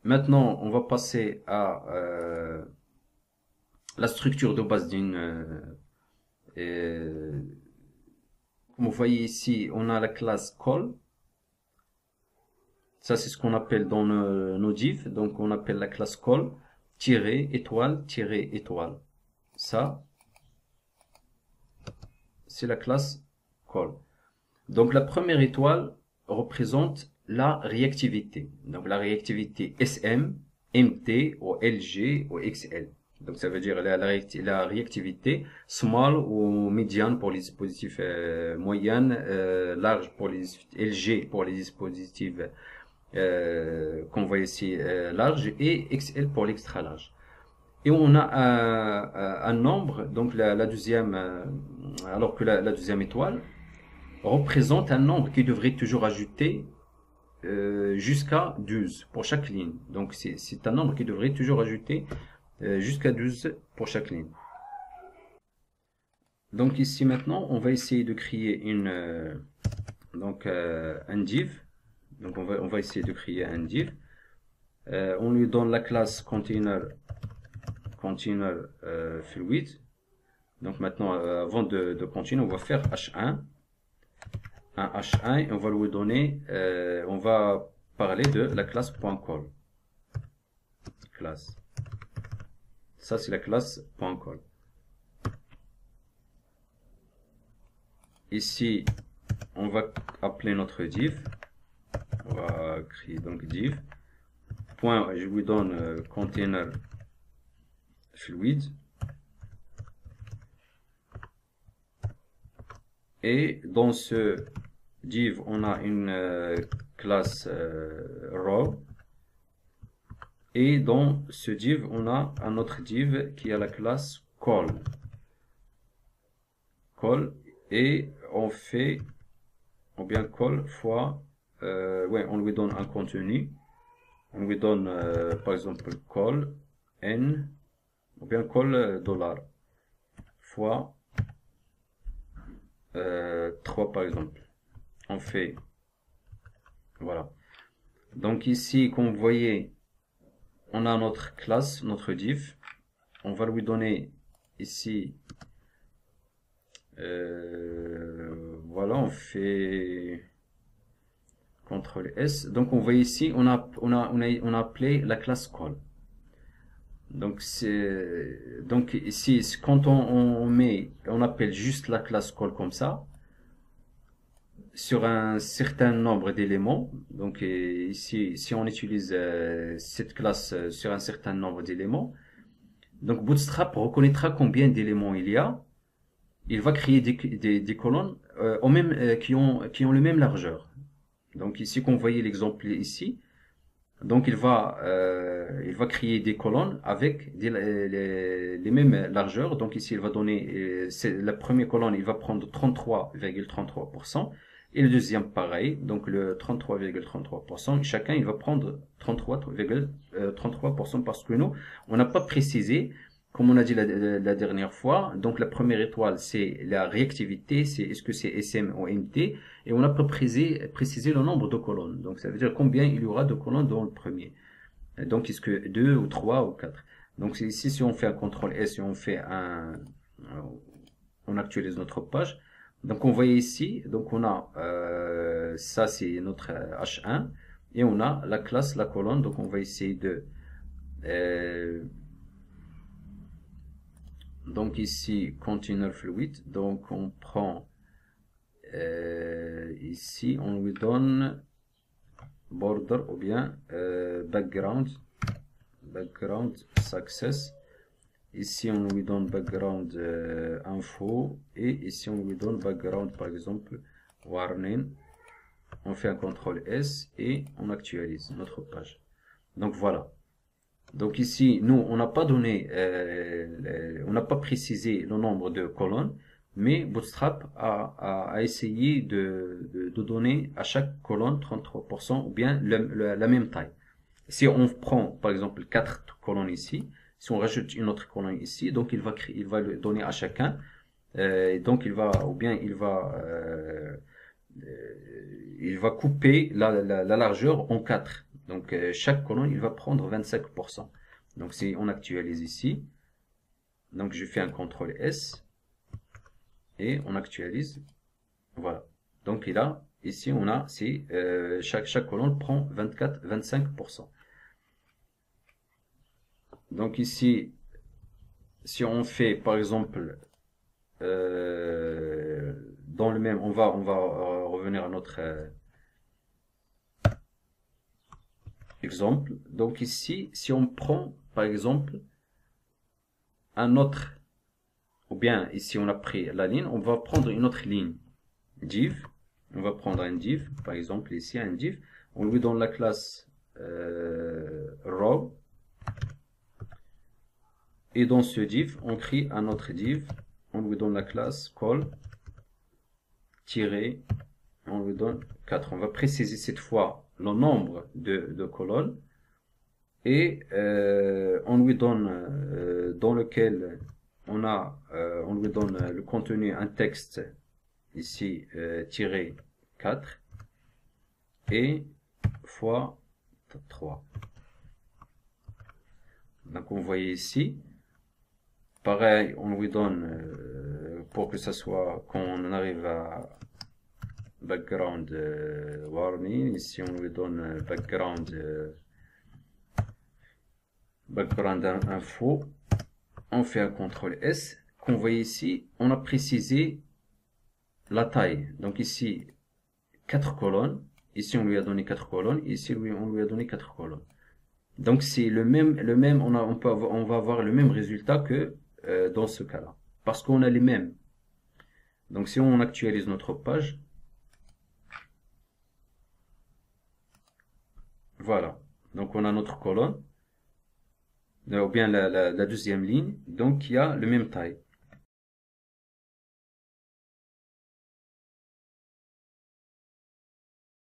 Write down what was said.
Maintenant, on va passer à la structure de base d'une. Comme vous voyez ici, on a la classe call. Ça, c'est ce qu'on appelle dans nos divs. Donc, on appelle la classe call étoile étoile. Ça, c'est la classe call. Donc, la première étoile représente la réactivité. Donc, la réactivité SM, MT ou LG ou XL. Donc, ça veut dire la réactivité small ou medium pour les dispositifs moyennes, large pour les LG pour les dispositifs qu'on voit ici large et XL pour l'extra large. Et on a un nombre, donc la deuxième, alors que la deuxième étoile représente un nombre qui devrait toujours ajouter jusqu'à 12 pour chaque ligne. Donc c'est un nombre qui devrait toujours ajouter jusqu'à 12 pour chaque ligne. Donc ici maintenant, on va essayer de créer un div. Donc on va essayer de créer un div. On lui donne la classe container fluid. Donc maintenant, avant de continuer, on va faire h1. Un h1 et on va lui donner, on va parler de la classe .call. Classe. Ça c'est la classe .call. Ici, on va appeler notre div. On va créer donc div. Point, je lui donne container fluid. Et dans ce div, on a une classe row. Et dans ce div, on a un autre div qui a la classe call. Call. Et on fait, ou bien call fois, ouais, on lui donne un contenu. On lui donne, par exemple, call n, ou bien call dollar, fois 3 par exemple. On fait, voilà. Donc ici, comme vous voyez, on a notre classe, notre div. On va lui donner ici, voilà, on fait CTRL S. Donc on voit ici, on a appelé la classe call. Donc ici, quand on appelle juste la classe call comme ça, sur un certain nombre d'éléments. Donc ici, si on utilise cette classe sur un certain nombre d'éléments, donc Bootstrap reconnaîtra combien d'éléments il y a. Il va créer des colonnes qui ont le même largeur. Donc ici, comme vous voyez l'exemple ici, donc il va créer des colonnes avec les mêmes largeurs. Donc ici, il va donner, la première colonne, il va prendre 33,33%. Et le deuxième, pareil. Donc le 33,33%. Chacun, il va prendre 33,33% parce que nous, on n'a pas précisé, comme on a dit la dernière fois. Donc la première étoile, c'est la réactivité, c'est est-ce que c'est SM ou MT. Et on n'a pas précisé le nombre de colonnes. Donc ça veut dire combien il y aura de colonnes dans le premier. Donc est-ce que 2 ou 3 ou 4. Donc ici, si on fait un CTRL S, si on fait on actualise notre page. Donc on voit ici, donc on a ça c'est notre H1 et on a la classe, la colonne. Donc on va essayer de donc ici container fluid. Donc on prend ici, on lui donne border ou bien background success. Ici on lui donne background info et ici on lui donne background par exemple warning. On fait un CTRL S et on actualise notre page. Donc voilà. Donc ici nous on n'a pas donné, on n'a pas précisé le nombre de colonnes, mais Bootstrap a essayé de donner à chaque colonne 33% ou bien la même taille. Si on prend par exemple 4 colonnes ici, si on rajoute une autre colonne ici, donc il va le donner à chacun. Donc il va couper la largeur en 4. Donc, chaque colonne, il va prendre 25%. Donc, si on actualise ici, donc je fais un CTRL S et on actualise. Voilà. Donc, ici, on a, chaque colonne prend 25%. Donc, ici, si on fait, par exemple, dans le même, on va revenir à notre exemple. Donc ici, si on prend, par exemple, un autre, ou bien ici on a pris la ligne, on va prendre une autre ligne, div. On va prendre un div, par exemple ici un div. On lui donne la classe row. Et dans ce div, on crée un autre div. On lui donne la classe call tiré. On lui donne 4. On va préciser cette fois le nombre de colonnes. Et on lui donne dans lequel on lui donne le contenu, un texte ici tiré 4 et fois 3. Donc on voit ici, pareil, on lui donne pour que ça soit, quand on arrive à background warning, ici on lui donne background info. On fait un CTRL S. Qu'on voit ici, on a précisé la taille. Donc ici, 4 colonnes. Ici, on lui a donné 4 colonnes. Ici, on lui a donné 4 colonnes. Donc c'est le même, on va avoir le même résultat que dans ce cas-là. Parce qu'on a les mêmes. Donc si on actualise notre page, voilà. Donc on a notre colonne, ou bien la deuxième ligne. Donc il y a le même taille.